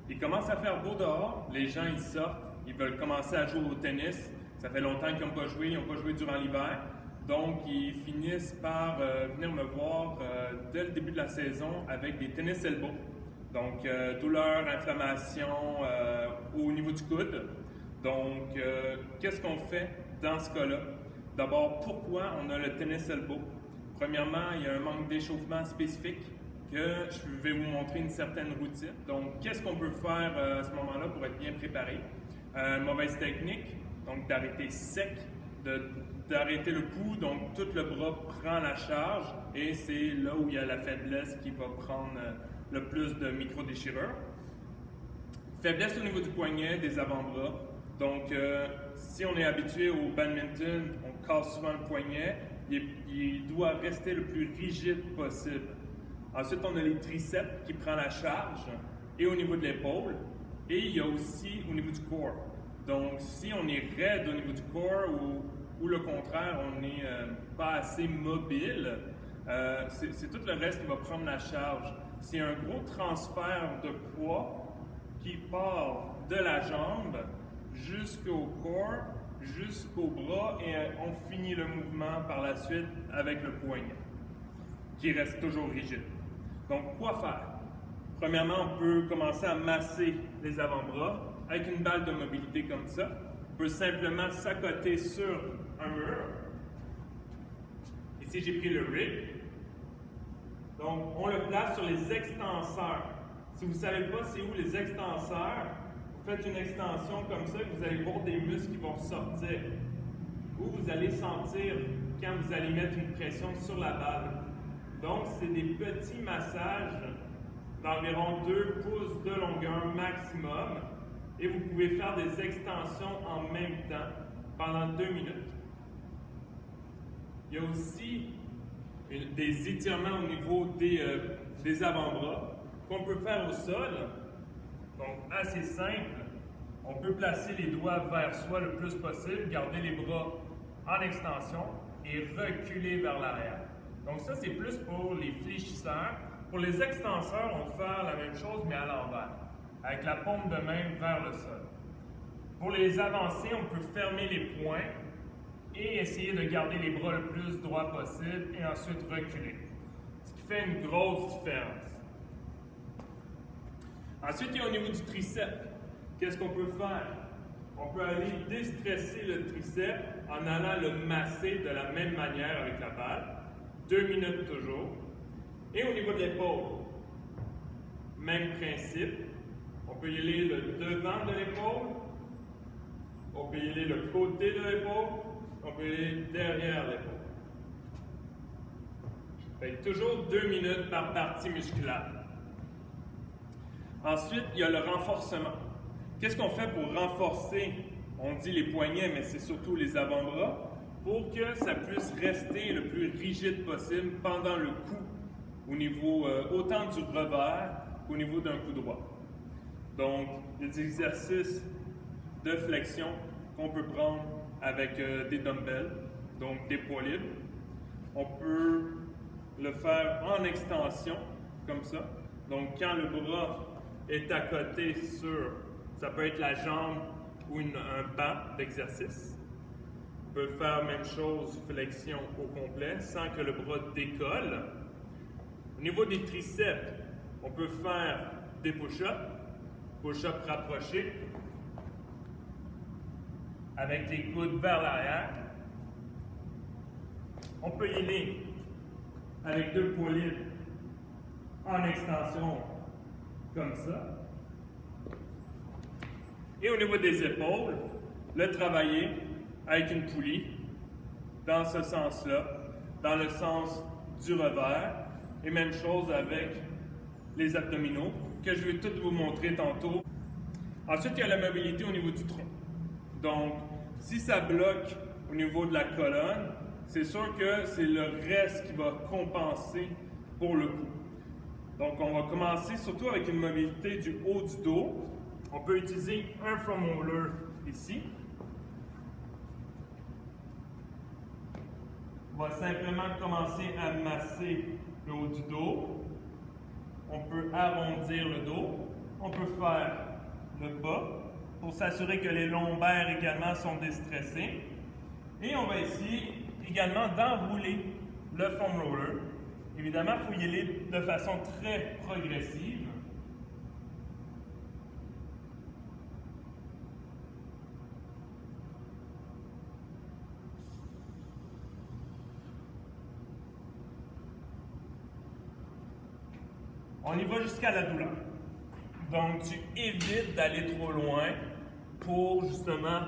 Il commence à faire beau dehors, les gens ils sortent, ils veulent commencer à jouer au tennis. Ça fait longtemps qu'ils n'ont pas joué, ils n'ont pas joué durant l'hiver. Donc, ils finissent par venir me voir dès le début de la saison avec des tennis elbow. Donc, douleur, inflammation au niveau du coude. Donc, qu'est-ce qu'on fait dans ce cas-là? D'abord, pourquoi on a le tennis elbow? Premièrement, il y a un manque d'échauffement spécifique que je vais vous montrer une certaine routine. Donc, qu'est-ce qu'on peut faire à ce moment-là pour être bien préparé? Mauvaise technique, donc d'arrêter sec, d'arrêter le coup, donc tout le bras prend la charge et c'est là où il y a la faiblesse qui va prendre le plus de micro-déchirures. Faiblesse au niveau du poignet, des avant-bras. Donc, si on est habitué au badminton, on casse souvent le poignet, il doit rester le plus rigide possible. Ensuite, on a les triceps qui prennent la charge et au niveau de l'épaule. Et il y a aussi au niveau du corps. Donc, si on est raide au niveau du corps ou le contraire, on n'est pas assez mobile, c'est tout le reste qui va prendre la charge. C'est un gros transfert de poids qui part de la jambe jusqu'au corps, jusqu'au bras et on finit le mouvement par la suite avec le poignet, qui reste toujours rigide. Donc, quoi faire? Premièrement, on peut commencer à masser les avant-bras avec une balle de mobilité comme ça. On peut simplement s'accoter sur un mur. Ici, j'ai pris le rig. Donc, on le place sur les extenseurs. Si vous ne savez pas c'est où les extenseurs, vous faites une extension comme ça et vous allez voir des muscles qui vont sortir. Ou vous allez sentir quand vous allez mettre une pression sur la balle. Donc, c'est des petits massages d'environ 2 pouces de longueur maximum et vous pouvez faire des extensions en même temps pendant 2 minutes. Il y a aussi des étirements au niveau des avant-bras qu'on peut faire au sol. Donc, assez simple. On peut placer les doigts vers soi le plus possible, garder les bras en extension et reculer vers l'arrière. Donc ça, c'est plus pour les fléchisseurs. Pour les extenseurs, on va faire la même chose, mais à l'envers, avec la paume de main vers le sol. Pour les avancés, on peut fermer les poings et essayer de garder les bras le plus droit possible et ensuite reculer. Ce qui fait une grosse différence. Ensuite, il y a au niveau du triceps. Qu'est-ce qu'on peut faire? On peut aller déstresser le triceps en allant le masser de la même manière avec la balle. 2 minutes toujours. Et au niveau de l'épaule, même principe. On peut y aller le devant de l'épaule, on peut y aller le côté de l'épaule, on peut y aller derrière l'épaule. Fait toujours 2 minutes par partie musculaire. Ensuite, il y a le renforcement. Qu'est-ce qu'on fait pour renforcer? On dit les poignets, mais c'est surtout les avant-bras, pour que ça puisse rester le plus rigide possible pendant le coup, au niveau autant du revers qu'au niveau d'un coup droit. Donc, des exercices de flexion qu'on peut prendre avec des dumbbells, donc des poids libres. On peut le faire en extension, comme ça. Donc, quand le bras est à côté sur, ça peut être la jambe ou un banc d'exercice. On peut faire même chose, flexion au complet, sans que le bras décolle. Au niveau des triceps, on peut faire des push-ups, push-up rapprochés, avec les coudes vers l'arrière. On peut y aller avec 2 poids libres en extension, comme ça. Et au niveau des épaules, le travailler avec une poulie, dans ce sens-là, dans le sens du revers, et même chose avec les abdominaux, que je vais tout vous montrer tantôt. Ensuite, il y a la mobilité au niveau du tronc. Donc, si ça bloque au niveau de la colonne, c'est sûr que c'est le reste qui va compenser pour le coup. Donc, on va commencer surtout avec une mobilité du haut du dos. On peut utiliser un foam roller ici. On va simplement commencer à masser le haut du dos. On peut arrondir le dos. on peut faire le bas pour s'assurer que les lombaires également sont déstressés. Et on va essayer également d'enrouler le foam roller. Évidemment, il faut y aller de façon très progressive. On y va jusqu'à la douleur. Donc, tu évites d'aller trop loin pour justement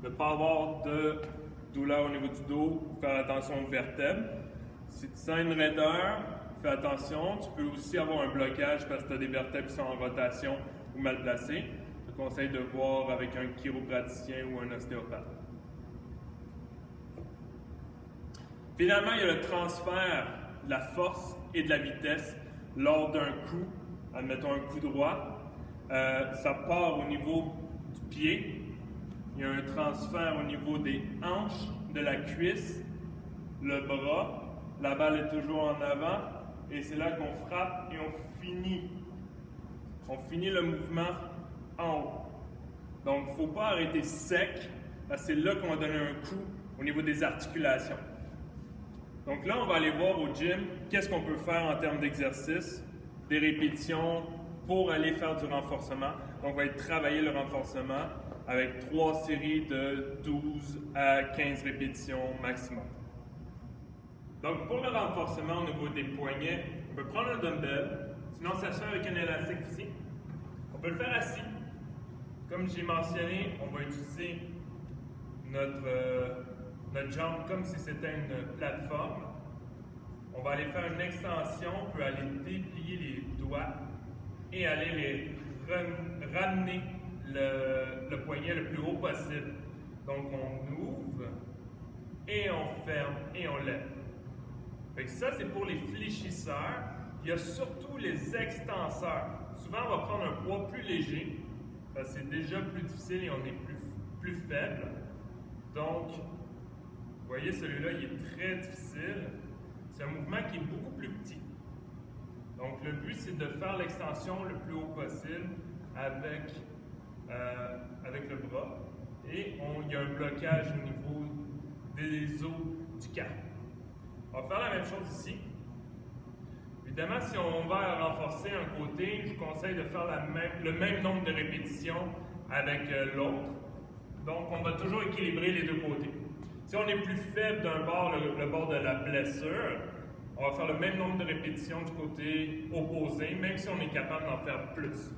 ne pas avoir de douleur au niveau du dos, faire attention aux vertèbres. Si tu sens une raideur, fais attention. Tu peux aussi avoir un blocage parce que tu as des vertèbres qui sont en rotation ou mal placées. Je te conseille de voir avec un chiropraticien ou un ostéopathe. Finalement, il y a le transfert de la force et de la vitesse lors d'un coup, admettons un coup droit. Ça part au niveau du pied. Il y a un transfert au niveau des hanches, de la cuisse, le bras. La balle est toujours en avant et c'est là qu'on frappe et on finit. On finit le mouvement en haut. Donc, il ne faut pas arrêter sec parce que c'est là qu'on va donner un coup au niveau des articulations. Donc là, on va aller voir au gym qu'est-ce qu'on peut faire en termes d'exercice, des répétitions pour aller faire du renforcement. Donc, on va aller travailler le renforcement avec 3 séries de 12 à 15 répétitions maximum. Donc, pour le renforcement au niveau des poignets, on peut prendre un dumbbell, sinon ça se fait avec un élastique ici. On peut le faire assis. Comme j'ai mentionné, on va utiliser notre jambe comme si c'était une plateforme. On va aller faire une extension, on peut aller déplier les doigts et aller les ramener le poignet le plus haut possible. Donc on ouvre et on ferme et on lève. Fait que ça, c'est pour les fléchisseurs. Il y a surtout les extenseurs. Souvent, on va prendre un poids plus léger parce que c'est déjà plus difficile et on est plus faible. Donc, vous voyez, celui-là, il est très difficile. C'est un mouvement qui est beaucoup plus petit. Donc, le but, c'est de faire l'extension le plus haut possible avec le bras. Et il y a un blocage au niveau des os du carpe. On va faire la même chose ici. Évidemment, si on va renforcer un côté, je vous conseille de faire le même nombre de répétitions avec l'autre. Donc, on va toujours équilibrer les deux côtés. Si on est plus faible d'un bord, le bord de la blessure, on va faire le même nombre de répétitions du côté opposé, même si on est capable d'en faire plus.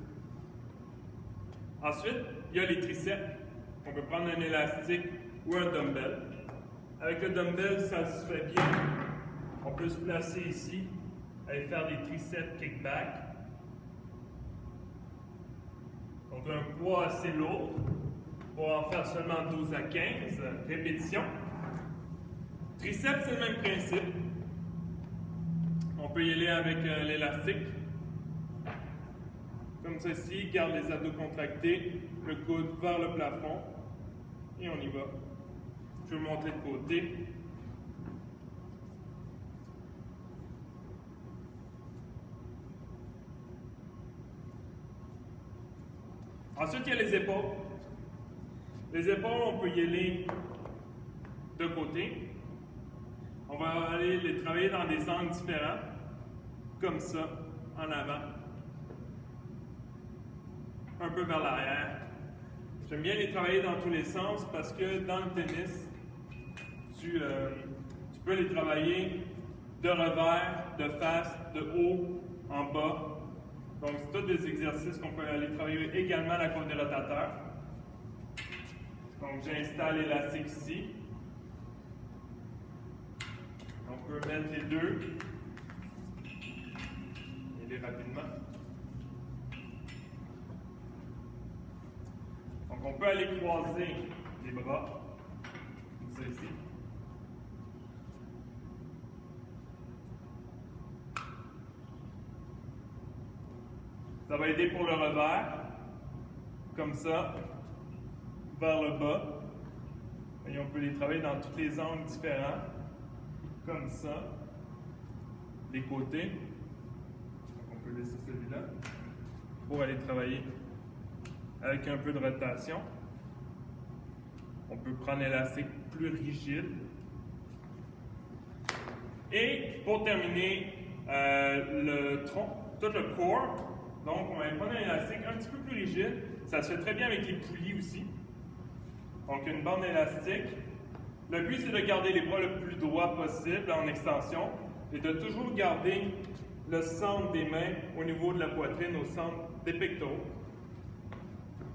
Ensuite, il y a les triceps. On peut prendre un élastique ou un dumbbell. Avec le dumbbell, ça se fait bien. On peut se placer ici, aller faire des triceps kickback. Donc, un poids assez lourd pour en faire seulement 12 à 15 répétitions. Triceps, c'est le même principe. On peut y aller avec l'élastique. Comme ceci, garde les abdos contractés, le coude vers le plafond. Et on y va. Je vais monter de côté. Ensuite, il y a les épaules. Les épaules, on peut y aller de côté. On va aller les travailler dans des angles différents, comme ça, en avant. Un peu vers l'arrière. J'aime bien les travailler dans tous les sens parce que dans le tennis, tu peux les travailler de revers, de face, de haut, en bas. Donc, c'est tous des exercices qu'on peut aller travailler également à la côte des rotateurs. Donc, j'installe l'élastique ici. On peut mettre les deux et les rapidement. Donc, on peut aller croiser les bras, comme ça ici. Ça va aider pour le revers, comme ça, vers le bas. Et on peut les travailler dans tous les angles différents, comme ça, les côtés. Donc, on peut laisser celui-là. pour aller travailler avec un peu de rotation. On peut prendre l'élastique plus rigide. Et pour terminer, le tronc, tout le corps, donc on va prendre un élastique un petit peu plus rigide. Ça se fait très bien avec les poulies aussi. Donc une bande élastique. Le but, c'est de garder les bras le plus droit possible en extension et de toujours garder le centre des mains au niveau de la poitrine, au centre des pectoraux.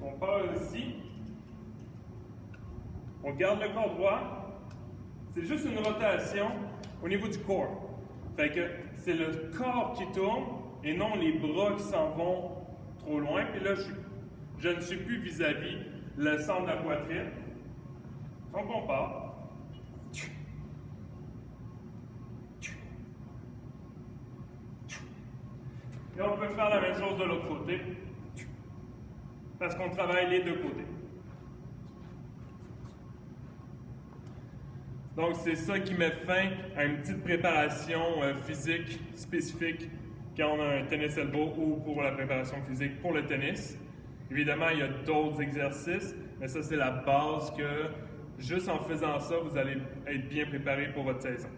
On part ici. On garde le corps droit. C'est juste une rotation au niveau du corps. Fait que c'est le corps qui tourne et non les bras qui s'en vont trop loin. Puis là, je ne suis plus vis-à-vis le centre de la poitrine. Donc on part. Et on peut faire la même chose de l'autre côté, parce qu'on travaille les deux côtés. Donc, c'est ça qui met fin à une petite préparation physique spécifique quand on a un tennis elbow ou pour la préparation physique pour le tennis. Évidemment, il y a d'autres exercices, mais ça, c'est la base que, juste en faisant ça, vous allez être bien préparé pour votre saison.